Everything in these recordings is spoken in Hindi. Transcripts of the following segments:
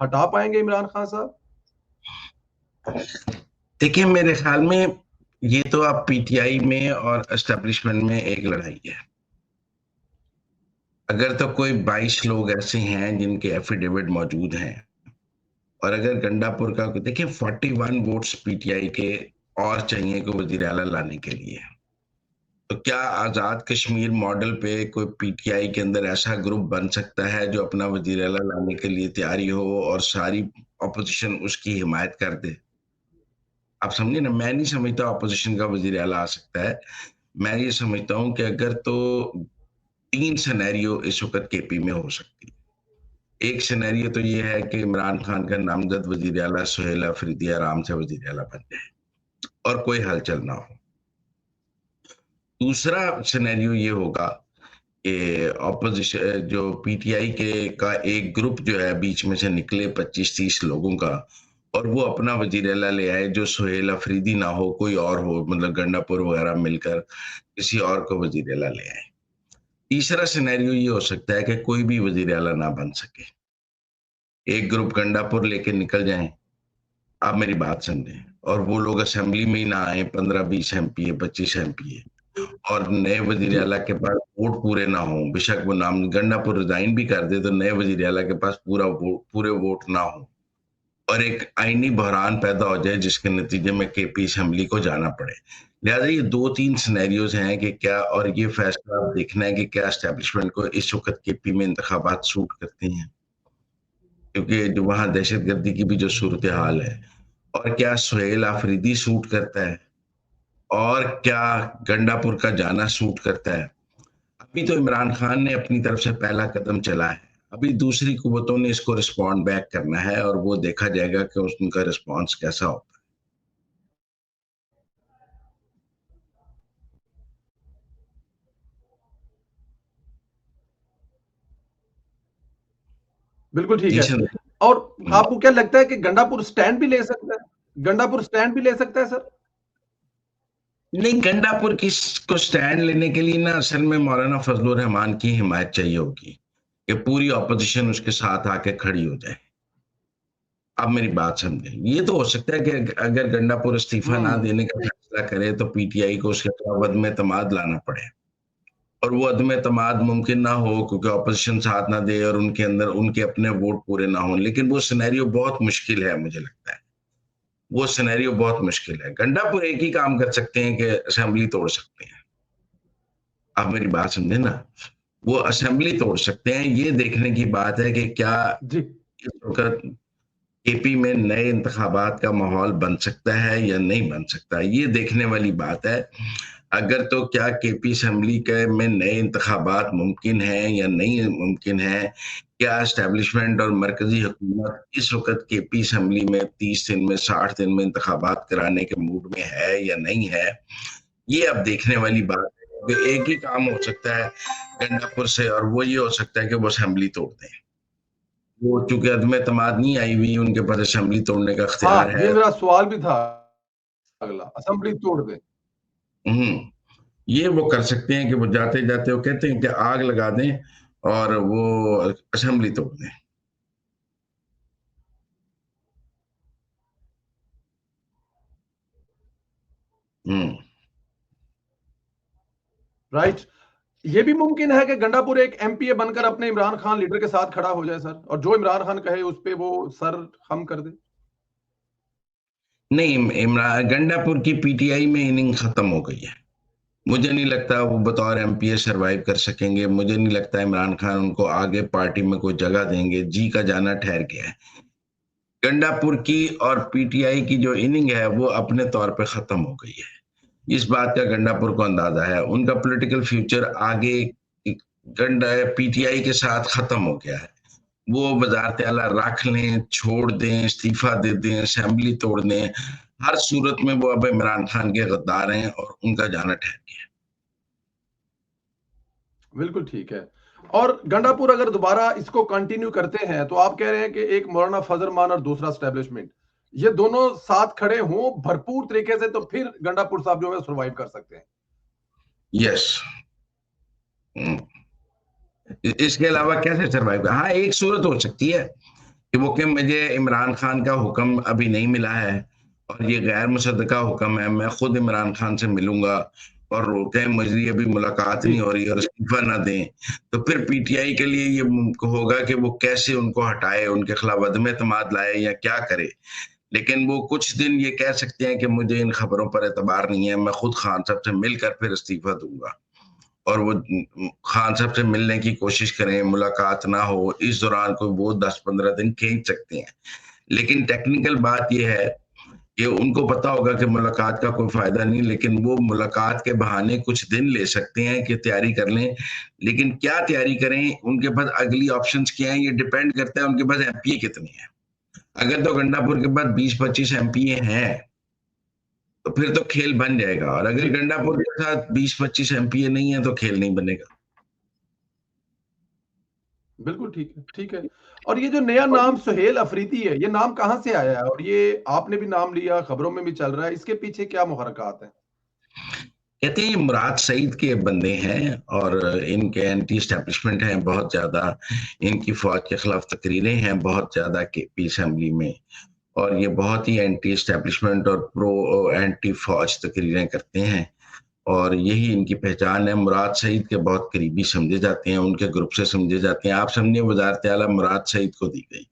हटा पाएंगे इमरान खान साहब? देखिए, मेरे ख्याल में ये तो अब पीटीआई में और एस्टेब्लिशमेंट में एक लड़ाई है। अगर तो कोई 22 लोग ऐसे हैं जिनके एफिडेविट मौजूद हैं, और अगर गंडापुर का देखिए 41 वोट्स पीटीआई के और चाहिए को वजीर आला लाने के लिए, तो क्या आजाद कश्मीर मॉडल पे कोई पीटीआई के अंदर ऐसा ग्रुप बन सकता है जो अपना वजीर आला लाने के लिए तैयारी हो और सारी ऑपोजिशन उसकी हिमायत कर दे? आप समझे ना, मैं नहीं समझता ऑपोजिशन का वजीर आला आ सकता है। मैं ये समझता हूं कि अगर तो 3 सिनेरियो इस वक्त केपी में हो सकती है। एक सिनेरियो तो ये है कि इमरान खान का नामजद वजीर आला सुहेल अफरीदी आराम से वजीर आला बन जाए और कोई हलचल ना हो। दूसरा सिनेरियो ये होगा कि ऑपोजिशन जो पीटीआई के का एक ग्रुप जो है बीच में से निकले 25-30 लोगों का, और वो अपना वजीर आला ले आए जो सुहेल अफरीदी ना हो, कोई और हो, मतलब गंडापुर वगैरह मिलकर किसी और को वजीर आला ले आए। तीसरा सिनेरियो ये हो सकता है कि कोई भी वजीर आला ना बन सके, एक ग्रुप गंडापुर लेके निकल जाए। आप मेरी बात समझें, और वो लोग असेंबली में ही ना आए, 15-20 एमपी है, 25 एमपी है, और नए वजीर जी। आला के पास वोट पूरे ना हो, बेशक वो नाम गंडापुर रिजाइन भी कर दे तो नए वजीर आला के पास पूरे वोट ना हो, और एक आईनी बहरान पैदा हो जाए जिसके नतीजे में केपी असेंबली को जाना पड़े। लिहाजा ये 2-3 सिनेरियोज हैं कि क्या, और ये फैसला अब देखना है कि क्या एस्टेब्लिशमेंट को इस वक्त केपी में इंतखाबात सूट करते हैं, क्योंकि जो वहां दहशतगर्दी की भी जो सूरत हाल है, और क्या सुहेल आफरीदी सूट करता है, और क्या गंडापुर का जाना सूट करता है। अभी तो इमरान खान ने अपनी तरफ से पहला कदम चला है, अभी दूसरी कुव्वतों ने इसको रिस्पॉन्ड बैक करना है, और वो देखा जाएगा कि उनका रिस्पॉन्स कैसा होता बिल्कुल ठीक है। जी है। संदेश। और आपको क्या लगता है कि गंडापुर स्टैंड भी ले सकता है? गंडापुर स्टैंड भी ले सकता है सर? नहीं, गंडापुर की को स्टैंड लेने के लिए ना असल में मौलाना फजलुर रहमान की हिमायत चाहिए होगी कि पूरी ऑपोजिशन उसके साथ आके खड़ी हो जाए। आप मेरी बात समझें, ये तो हो सकता है कि अगर गंडापुर इस्तीफा ना हम्म। देने का फैसला करे तो पीटीआई को उसके खिलाफ अदम एतमाद लाना पड़े, और वो अदम एतमाद मुमकिन ना हो क्योंकि ऑपोजिशन साथ ना दे और उनके अंदर उनके अपने वोट पूरे ना हो। लेकिन वो सिनेरियो बहुत मुश्किल है, मुझे लगता है वो सिनेरियो बहुत मुश्किल है। गंडापुर एक ही काम कर सकते हैं कि असेंबली तोड़ सकते हैं। आप मेरी बात समझे ना, वो असेंबली तोड़ सकते हैं। ये देखने की बात है कि क्या जी। इस वक्त केपी में नए इंतखाबात का माहौल बन सकता है या नहीं बन सकता, ये देखने वाली बात है। अगर तो क्या केपी असेंबली के में नए इंतखाबात मुमकिन है या नहीं मुमकिन है, क्या एस्टेब्लिशमेंट और मरकजी हुकूमत इस वक्त केपी असेंबली में 30 दिन में 60 दिन में इंतखाबात कराने के मूड में है या नहीं है, ये अब देखने वाली बात है। क्योंकि एक ही काम हो सकता है गंडापुर से, और वो ये हो सकता है कि वो असेंबली तोड़ दें। वो चूंकि अदम एतमाद नहीं आई हुई, उनके पास असेंबली तोड़ने का हाँ, अख्तियार ये है। मेरा सवाल भी था अगला, असेंबली तोड़ दे। हम्म, ये वो कर सकते हैं कि वो जाते जाते वो कहते हैं कि आग लगा दें और वो असेंबली तोड़ दें। हम्म। राइट। ये भी मुमकिन है कि गंडापुर एक एमपीए बनकर अपने इमरान खान लीडर के साथ खड़ा हो जाए सर, और जो इमरान खान कहे उस पे वो सर हम कर दे। नहीं, इमरान गंडापुर की पीटीआई में इनिंग खत्म हो गई है। मुझे नहीं लगता वो बतौर एमपीए सरवाइव कर सकेंगे। मुझे नहीं लगता इमरान खान उनको आगे पार्टी में कोई जगह देंगे। जी का जाना ठहर गया है। गंडापुर की और पीटीआई की जो इनिंग है वो अपने तौर पे खत्म हो गई है। इस बात का गंडापुर को अंदाजा है। उनका पॉलिटिकल फ्यूचर आगे गंडा पीटीआई के साथ खत्म हो गया है। वो वजारत आला रख लें, छोड़ दें, इस्तीफा दे दें, असेंबली तोड़ दें, हर सूरत में वो अब इमरान खान के गद्दार हैं और उनका जाना ठहर गया। बिल्कुल ठीक है। और गंडापुर अगर दोबारा इसको कंटिन्यू करते हैं तो आप कह रहे हैं कि एक मौलाना फजल मान और दूसरा स्टैब्लिशमेंट, ये दोनों साथ खड़े हों भरपूर तरीके से, तो फिर गंडापुर साहब जो है सर्वाइव कर सकते हैं। यस। इसके अलावा कैसे सरवाइव, हाँ एक सूरत हो सकती है कि वो कि मुझे इमरान खान का हुक्म अभी नहीं मिला है और ये गैर मुसद्दका हुक्म है, मैं खुद इमरान खान से मिलूंगा, और रोकें मुझे अभी मुलाकात जी नहीं हो रही और इस्तीफा ना दें, तो फिर पीटीआई के लिए ये होगा कि वो कैसे उनको हटाए, उनके खिलाफ अदम एतमाद लाए या क्या करे। लेकिन वो कुछ दिन ये कह सकते हैं कि मुझे इन खबरों पर एतबार नहीं है, मैं खुद खान साहब से मिलकर फिर इस्तीफा दूंगा, और वो खान साहब से मिलने की कोशिश करें, मुलाकात ना हो, इस दौरान कोई वो 10-15 दिन खींच सकते हैं। लेकिन टेक्निकल बात ये है कि उनको पता होगा कि मुलाकात का कोई फायदा नहीं, लेकिन वो मुलाकात के बहाने कुछ दिन ले सकते हैं कि तैयारी कर लें। लेकिन क्या तैयारी करें, उनके पास अगली ऑप्शंस क्या हैं, ये डिपेंड करता है उनके पास एमपीए कितने हैं। अगर तो गंडापुर के पास 20-25 एमपीए हैं तो फिर तो खेल बन जाएगा, और अगर जी गंडापुर के साथ 20-25 एमपीए नहीं है तो खेल नहीं बनेगा। बिल्कुल ठीक है, ठीक है। और ये जो नया नाम सुहेल अफरीदी है, ये नाम कहाँ से आया है? और ये आपने भी नाम लिया, खबरों में भी चल रहा है, इसके पीछे क्या मुहर्रकात हैं? कहते हैं ये मुराद सईद के बंदे हैं और इनके एंटी एस्टेब्लिशमेंट हैं बहुत ज्यादा, इनकी फौज के खिलाफ तकरीरें हैं बहुत ज्यादा केपी असेंबली में, और ये बहुत ही एंटी एस्टेब्लिशमेंट और प्रो एंटी फौज तकरीरें करते हैं, और यही इनकी पहचान है। मुराद सईद के बहुत करीबी समझे जाते हैं, उनके ग्रुप से समझे जाते हैं। आप समझिए वजारत आला मुराद सईद को दी गई।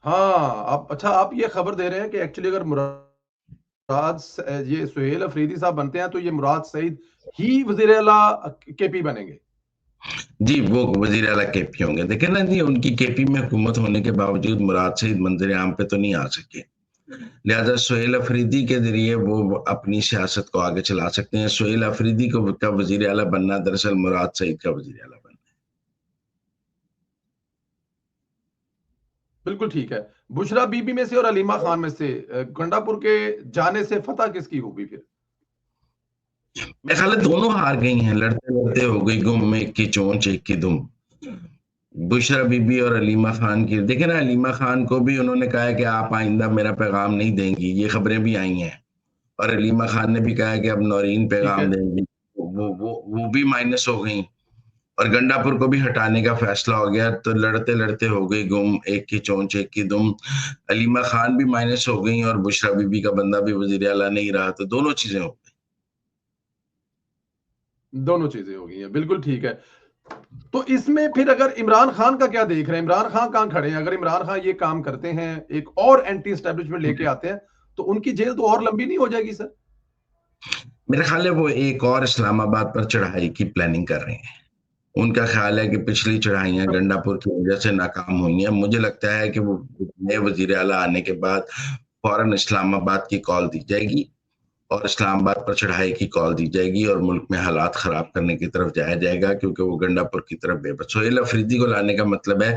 हाँ, आप अच्छा आप ये खबर दे रहे हैं कि एक्चुअली अगर ये सुहेल अफरीदी साहब बनते हैं, तो ये मुराद सईद ही वज़ीर आला केपी बनेंगे। जी, वो वजीर आला केपी होंगे। देखे ना जी, उनकी केपी में हुकूमत होने के बावजूद मुराद सईद मंजर आम पे तो नहीं आ सके, लिहाजा सुहेल अफरीदी के जरिए वो अपनी सियासत को आगे चला सकते हैं। सुहेल अफरीदी को का वजीर आला बनना दरअसल मुराद सईद का वजीर आला बनना। बिल्कुल ठीक है। बुशरा बीबी में से और अलीमा खान में से गंडापुर के जाने से फतह किसकी होगी फिर? मेरे ख्याल है दोनों हार गई हैं, लड़ते लड़ते हो गई गुम, एक की चोंच एक की दुम। बुशरा बीबी और अलीमा खान की देखे ना, अलीमा खान को भी उन्होंने कहा है कि आप आइंदा मेरा पैगाम नहीं देंगी, ये खबरें भी आई हैं, और अलीमा खान ने भी कहा है कि अब नौरीन ठीक पैगाम है। देंगी। वो भी माइनस हो गई, और गंडापुर को भी हटाने का फैसला हो गया, तो लड़ते लड़ते हो गई गुम, एक की चोंच एक की दुम। अलीमा खान भी माइनस हो गई और बुशरा बीबी का बंदा भी वजीर आला नहीं रहा, तो दोनों चीजें हो गई। दोनों चीज़ें हो गई हैं, बिल्कुल ठीक है। तो इसमें फिर अगर इमरान खान का क्या देख रहे हैं? इमरान खान कहाँ खड़े हैं? अगर इमरान खान ये काम करते हैं, एक और एंटी एस्टेब्लिशमेंट लेके आते हैं, तो उनकी जेल तो और लंबी नहीं हो जाएगी सर? मेरा ख्याल है वो एक और इस्लामाबाद पर चढ़ाई की प्लानिंग कर रहे हैं। उनका ख्याल है कि पिछली चढ़ाइयां गंडापुर की वजह से नाकाम हुई हैं। मुझे लगता है कि वो नए वजीर आला आने के बाद फौरन इस्लामाबाद की कॉल दी जाएगी और इस्लामाबाद पर चढ़ाई की कॉल दी जाएगी और मुल्क में हालात खराब करने की तरफ जाया जाएगा, क्योंकि वो गंडापुर की तरफ बेबस। सोहेल अफरीदी को लाने का मतलब है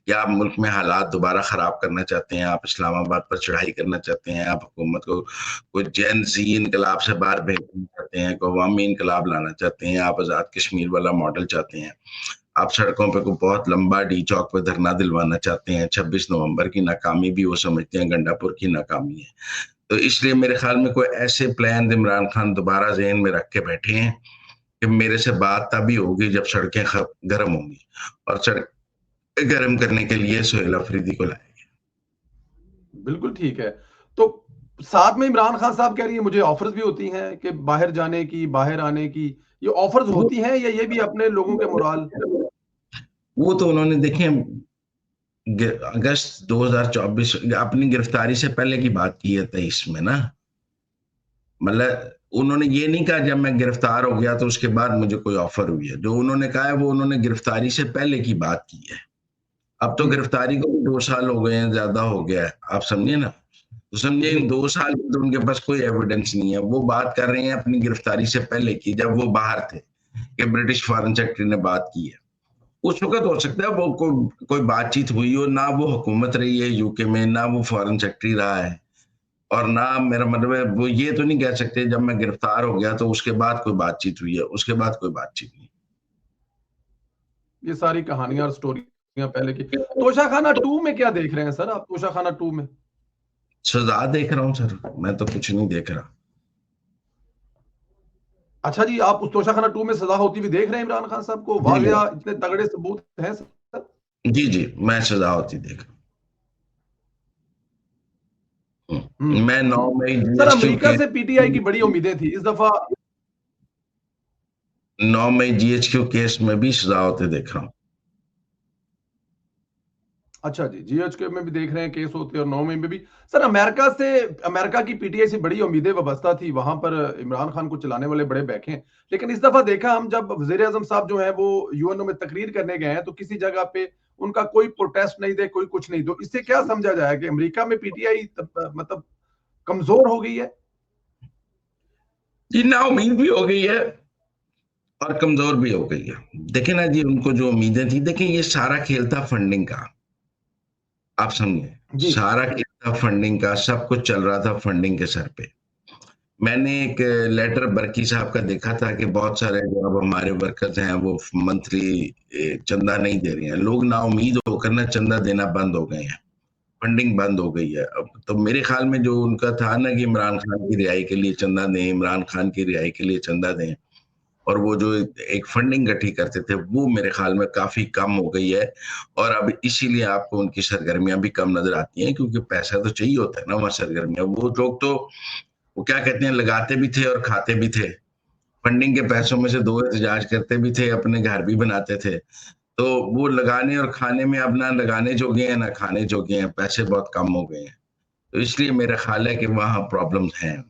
कि आप मुल्क में हालात दोबारा खराब करना चाहते हैं, आप इस्लामाबाद पर चढ़ाई करना चाहते हैं, आप हुकूमत को कोई जैन जी इनकलाब से बाहर भेजना चाहते हैं, कोई अवामी इनकलाब लाना चाहते हैं, आप आजाद कश्मीर वाला मॉडल चाहते हैं, आप सड़कों पे को बहुत लंबा डी चौक पे धरना दिलवाना चाहते हैं। 26 नवंबर की नाकामी भी वो समझते हैं गंडापुर की नाकामी है। तो इसलिए मेरे ख्याल में कोई ऐसे प्लान इमरान खान दोबारा जेहन में रख के बैठे हैं कि मेरे से बात तभी होगी जब सड़कें गर्म होंगी, और सड़क गर्म करने के लिए सोहेल अफरीदी को लाएंगे। बिल्कुल ठीक है। तो साथ में इमरान खान साहब कह रही है मुझे ऑफर्स भी होती हैं कि बाहर जाने की, बाहर आने की। ये ऑफर्स होती हैं या ये भी अपने लोगों के मोराल? वो तो उन्होंने देखे अगस्त 2024 अपनी गिरफ्तारी से पहले की बात की है, 23 में ना, मतलब उन्होंने ये नहीं कहा जब मैं गिरफ्तार हो गया तो उसके बाद मुझे कोई ऑफर हुई है। जो उन्होंने कहा है वो उन्होंने गिरफ्तारी से पहले की बात की है। अब तो जी गिरफ्तारी को भी 2 साल हो गए हैं, ज्यादा हो गया है, आप समझिए ना। तो समझिए जी इन 2 साल में तो उनके पास कोई एविडेंस नहीं है। वो बात कर रहे हैं अपनी गिरफ्तारी से पहले की, जब वो बाहर थे, कि ब्रिटिश फॉरेन सेक्रेटरी ने बात की है। उस वक्त हो सकता है वो कोई बातचीत हुई हो, ना वो हुकूमत रही है यूके में, ना वो फॉरेन सेक्रेटरी रहा है, और ना मेरा मतलब है वो ये तो नहीं कह सकते जब मैं गिरफ्तार हो गया तो उसके बाद कोई बातचीत हुई है, उसके बाद कोई बातचीत नहीं। ये सारी कहानियां और स्टोरियां पहले की। तोशाखाना 2 में क्या देख रहे हैं सर आप? तोशाखाना 2 में सजा देख रहा हूँ सर, मैं तो कुछ नहीं देख रहा। अच्छा जी, आप उस तोशाखाना 2 में सजा होती हुई देख रहे हैं इमरान खान साहब को? जी वाकया इतने तगड़े सबूत हैं सर? जी जी, मैं सजा होती देख मैं 9 मई सर जीएचक्यू अमेरिका के से पीटीआई की बड़ी उम्मीदें थी इस दफा। 9 मई जीएचक्यू केस में भी सजा होते देख रहा हूँ। अच्छा जी, जीएचके में भी देख रहे हैं केस होते और 9 मई में भी। सर अमेरिका की पीटीआई से बड़ी उम्मीदें वाबस्ता थी, वहां पर इमरान खान को चलाने वाले बड़े बैठे हैं। लेकिन इस दफा देखा हम जब वजीर आजम साहब जो है वो यूएनओ में तकरीर करने गए हैं तो किसी जगह पे उनका कोई प्रोटेस्ट नहीं थे, कोई कुछ नहीं। तो इससे क्या समझा जाए कि अमेरिका में पीटीआई मतलब कमजोर हो गई है? जी, ना उम्मीद भी हो गई है और कमजोर भी हो गई है। देखिए ना जी, उनको जो उम्मीदें थी, देखिए ये सारा खेल था फंडिंग का, आप समझे। जी सारा खेल था फंडिंग का, सब कुछ चल रहा था फंडिंग के सर पे। मैंने एक लेटर बर्की साहब का देखा था कि बहुत सारे जो अब हमारे वर्कर्स हैं वो मंथली चंदा नहीं दे रहे हैं, लोग ना उम्मीद होकर ना चंदा देना बंद हो गए हैं, फंडिंग बंद हो गई है। अब तो मेरे ख्याल में जो उनका था ना कि इमरान खान की रिहाई के लिए चंदा दें, इमरान खान की रिहाई के लिए चंदा दें, और वो जो एक फंडिंग इकट्ठी करते थे वो मेरे ख्याल में काफी कम हो गई है। और अब इसीलिए आपको उनकी सरगर्मियां भी कम नजर आती हैं, क्योंकि पैसा तो चाहिए होता है ना वहाँ सरगर्मियां। वो लोग तो वो क्या कहते हैं, लगाते भी थे और खाते भी थे, फंडिंग के पैसों में से दो एहतजाज करते भी थे, अपने घर भी बनाते थे। तो वो लगाने और खाने में अब ना लगाने जोगे हैं ना खाने जोगे हैं, पैसे बहुत कम हो गए हैं। तो इसलिए मेरा ख्याल है कि वहाँ प्रॉब्लम्स हैं।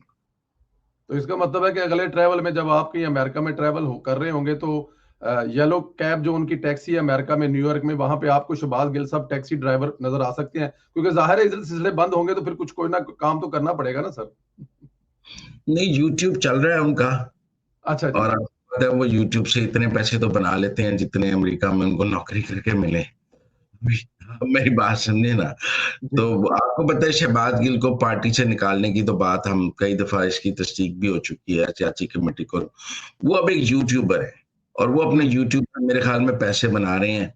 तो इसका मतलब है कि अगले ट्रैवल में जब आप कहीं अमेरिका में ट्रैवल कर रहे होंगे तो येलो कैब जो उनकी टैक्सी है अमेरिका में, न्यूयॉर्क में, वहां पे आपको शहबाज गिल साहब टैक्सी ड्राइवर नजर आ सकते हैं, क्योंकि जाहिर है इधर सिलसिले बंद होंगे तो फिर कुछ कोई ना काम तो करना पड़ेगा ना सर। नहीं, यूट्यूब चल रहा है उनका, अच्छा जी। और आपको पता है वो यूट्यूब से इतने पैसे तो बना लेते हैं जितने अमेरिका में उनको नौकरी करके मिले। मेरी बात समझे ना। जी तो आपको पता है शहबाज गिल को पार्टी से निकालने की तो बात, हम कई दफा इसकी तस्दीक भी हो चुकी है सियासी कमेटी को। वो अब एक यूट्यूबर है और वो अपने जी। यूट्यूब पर मेरे ख्याल में पैसे बना रहे हैं।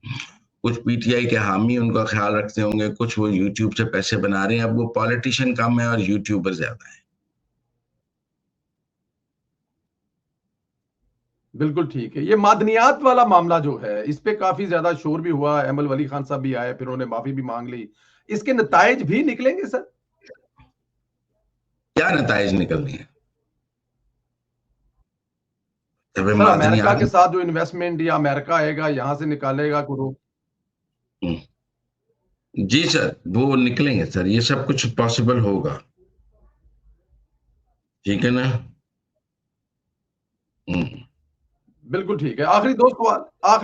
कुछ पीटीआई के हामी उनका ख्याल रखते होंगे, कुछ वो यूट्यूब से पैसे बना रहे हैं। अब वो पॉलिटिशियन कम है और यूट्यूबर ज्यादा है। बिल्कुल ठीक है। ये मादनियात वाला मामला जो है इस पे काफी ज्यादा शोर भी हुआ, अहमद वली खान साहब भी आए, फिर उन्होंने माफी भी मांग ली। इसके नतायज भी निकलेंगे सर? क्या नताइज निकलनी है जब सर अमेरिका मादनियात। के साथ जो इन्वेस्टमेंट या अमेरिका आएगा यहां से निकालेगा कुछ? जी सर, वो निकलेंगे सर, ये सब कुछ पॉसिबल होगा। ठीक है ना। हम्म। बिल्कुल ठीक है। आखिरी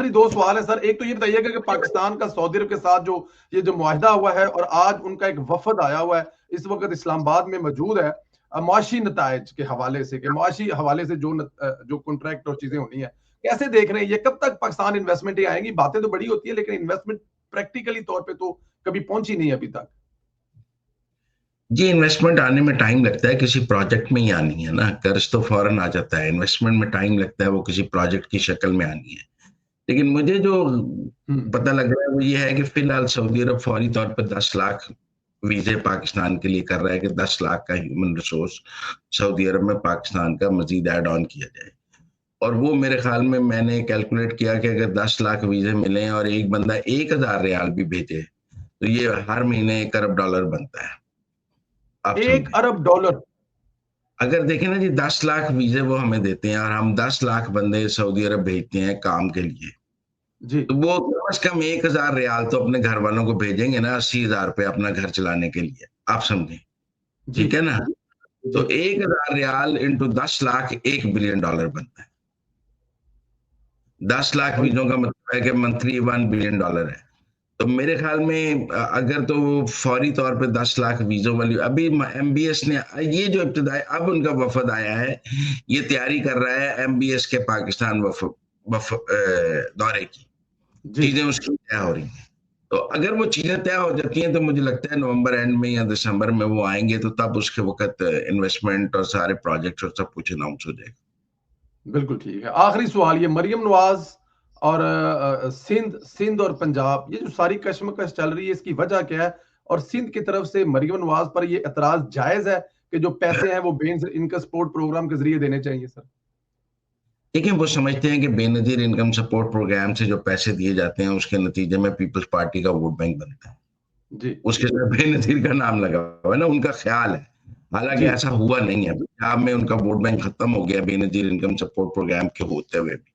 दो सवाल है सर। एक तो ये बताइएगा कि पाकिस्तान का सऊदी अरब के साथ जो ये जो मुआहिदा हुआ है और आज उनका एक वफद आया हुआ है, इस वक्त इस्लामाबाद में मौजूद है, मुआशी नतायज के हवाले से, कि मुआशी हवाले से जो कॉन्ट्रैक्ट और चीजें होनी है, कैसे देख रहे हैं? ये कब तक पाकिस्तान इन्वेस्टमेंट ही आएंगी? बातें तो बड़ी होती है लेकिन इन्वेस्टमेंट प्रैक्टिकली तौर पर तो कभी पहुंची नहीं अभी तक। जी, इन्वेस्टमेंट आने में टाइम लगता है, किसी प्रोजेक्ट में ही आनी है ना, कर्ज तो फौरन आ जाता है, इन्वेस्टमेंट में टाइम लगता है, वो किसी प्रोजेक्ट की शक्ल में आनी है। लेकिन मुझे जो हम्म। पता लग रहा है वो ये है कि फिलहाल सऊदी अरब फौरी तौर पर 10 लाख वीजे पाकिस्तान के लिए कर रहा है कि 10 लाख का ह्यूमन रिसोर्स सऊदी अरब में पाकिस्तान का मजीद ऐड ऑन किया जाए। और वो मेरे ख्याल में, मैंने कैलकुलेट किया कि अगर 10 लाख वीजे मिले और एक बंदा 1,000 रियाल भी भेजे तो ये हर महीने $1 अरब डॉलर बनता है, आप 1 अरब डॉलर? अगर देखें ना जी, 10 लाख वीजे वो हमें देते हैं और हम 10 लाख बंदे सऊदी अरब भेजते हैं काम के लिए, जी तो वो कम से कम 1,000 रियाल तो अपने घर वालों को भेजेंगे ना, 80,000 रुपये अपना घर चलाने के लिए, आप समझे। जी ठीक है ना। जी तो 1,000 रियाल इंटू 10 लाख $1 बिलियन बनता है। 10 लाख और वीजों का मतलब है कि मंथली $1 बिलियन है। तो मेरे ख्याल में अगर तो वो फौरी तौर पे 10 लाख वीजों वाली, अभी एमबीएस ने ये जो इब्तदाई अब उनका वफद आया है, ये तैयारी कर रहा है एमबीएस के पाकिस्तान दौरे की, जी। चीजें उसकी तय हो रही हैं। तो अगर वो चीजें तय हो जाती हैं तो मुझे लगता है नवंबर एंड में या दिसंबर में वो आएंगे, तो तब उसके वक्त इन्वेस्टमेंट और सारे प्रोजेक्ट और सब कुछ अनाउंस हो जाएगा। बिल्कुल ठीक है। आखिरी सवाल, ये मरियम नवाज और सिंध सिंध और पंजाब, ये जो सारी कशमकश चल रही है इसकी वजह क्या है? और सिंध की तरफ से मरियम नवाज पर ये एतराज जायज है कि जो पैसे हैं वो बेन इनका सपोर्ट प्रोग्राम के जरिए देने चाहिए सर? देखिए वो समझते हैं कि बेनजीर इनकम सपोर्ट प्रोग्राम से जो पैसे दिए जाते हैं उसके नतीजे में पीपल्स पार्टी का वोट बैंक बनता है, जी उसके साथ बेनजीर का नाम लगा हुआ है ना, उनका ख्याल है। हालांकि जी ऐसा हुआ नहीं है, पंजाब में उनका वोट बैंक खत्म हो गया बेनजीर इनकम सपोर्ट प्रोग्राम के होते हुए भी।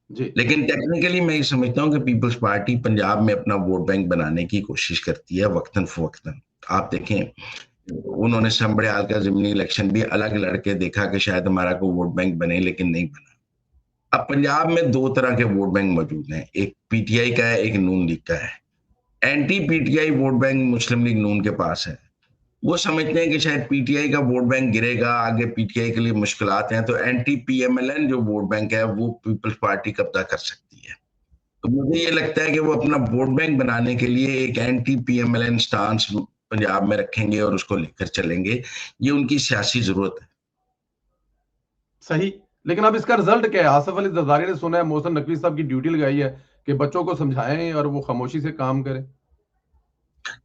जी लेकिन टेक्निकली मैं ये समझता हूँ कि पीपल्स पार्टी पंजाब में अपना वोट बैंक बनाने की कोशिश करती है वक्तन फवक्तन। आप देखें उन्होंने समबड़ियाल का जिमनी इलेक्शन भी अलग लड़के देखा कि शायद हमारा को वोट बैंक बने, लेकिन नहीं बना। अब पंजाब में दो तरह के वोट बैंक मौजूद हैं, एक पीटीआई का है, एक नून लीग का है। एंटी पीटीआई वोट बैंक मुस्लिम लीग नून के पास है। वो समझते हैं कि शायद पीटीआई का वोट बैंक गिरेगा, आगे पीटीआई के लिए मुश्किलात हैं, तो एंटी पीएमएलएन जो वोट बैंक है वो पीपल्स पार्टी कब्जा कर सकती है। तो मुझे ये लगता है कि वो अपना वोट बैंक बनाने के लिए एक एंटी पीएमएलएन स्टांस पंजाब में रखेंगे और उसको लेकर चलेंगे। ये उनकी सियासी जरूरत है। सही। लेकिन अब इसका रिजल्ट क्या है? आसिफ अली जरदारी ने सुना है मोहसिन नकवी साहब की ड्यूटी लगाई है कि बच्चों को समझाएं और वो खामोशी से काम करें।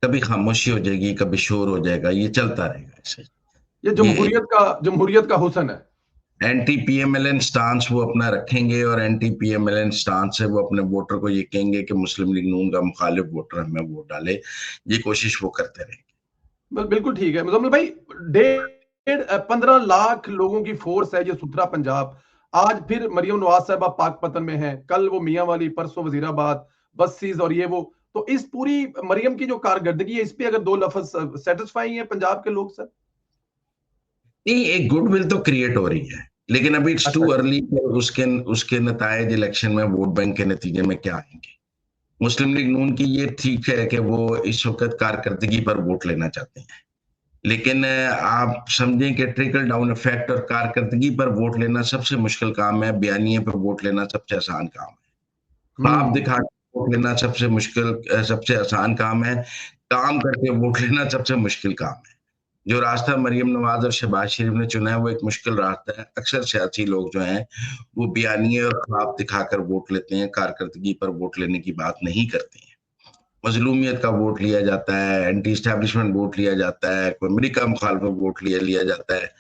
कभी खामोशी हो जाएगी, कभी शोर हो जाएगा, ये चलता रहेगा ऐसे। ये ये जमहूरियत का हुस्न है। एंटी पीएमएलएन स्टांस वो अपना रखेंगे और एंटी पीएमएलएन स्टांस से वो अपने वोटर को ये कहेंगे कि मुस्लिम लीग नून का मुखालिफ वोटर हमें वोट डाले। ये कोशिश वो करते रहेंगे। बिल्कुल ठीक है मुजम्मिल भाई। 15 लाख लोगों की फोर्स है ये सुथरा पंजाब। आज फिर मरियम नवाज साहबा पाकपतन में है, कल वो मियां वाली, परसों वजीराबाद, बस्सीज और ये वो। तो इस पूरी मरियम की जो कारकर्दगी है, इस पे अगर दो लफ्ज सेटिस्फाई है पंजाब के लोग सर? नहीं, एक गुडविल तो क्रिएट हो रही है, लेकिन अभी इट्स अच्छा टू अच्छा। अर्ली। उसके उसके नतायज इलेक्शन में वोट बैंक के नतीजे में क्या आएंगे। मुस्लिम लीग नून की ये ठीक है कि वो इस वक्त कारकर्दगी पर वोट लेना चाहते हैं, लेकिन आप समझें कि ट्रिकल डाउन इफेक्ट और कारकर्दगी पर वोट लेना सबसे मुश्किल काम है, बयानिए पर वोट लेना सबसे आसान काम है। ख्वाब हम्म। दिखा के वोट लेना सबसे मुश्किल, सबसे आसान काम है। काम करके वोट लेना सबसे मुश्किल काम है। जो रास्ता मरियम नवाज और शहबाज शरीफ ने चुना है वो एक मुश्किल रास्ता है। अक्सर सियासी लोग जो हैं वो बयानिए और ख्वाब दिखाकर वोट लेते हैं, कारकर्दगी पर वोट लेने की बात नहीं करते हैं। मजलूमियत का वोट लिया जाता है, एंटी स्टैब्लिशमेंट वोट लिया जाता है, कोई अमेरिका मुखालफ वोट लिया लिया जाता है।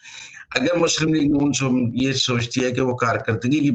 अगर मुस्लिम लीग नून ये सोचती है कि वो कारकर्दगी की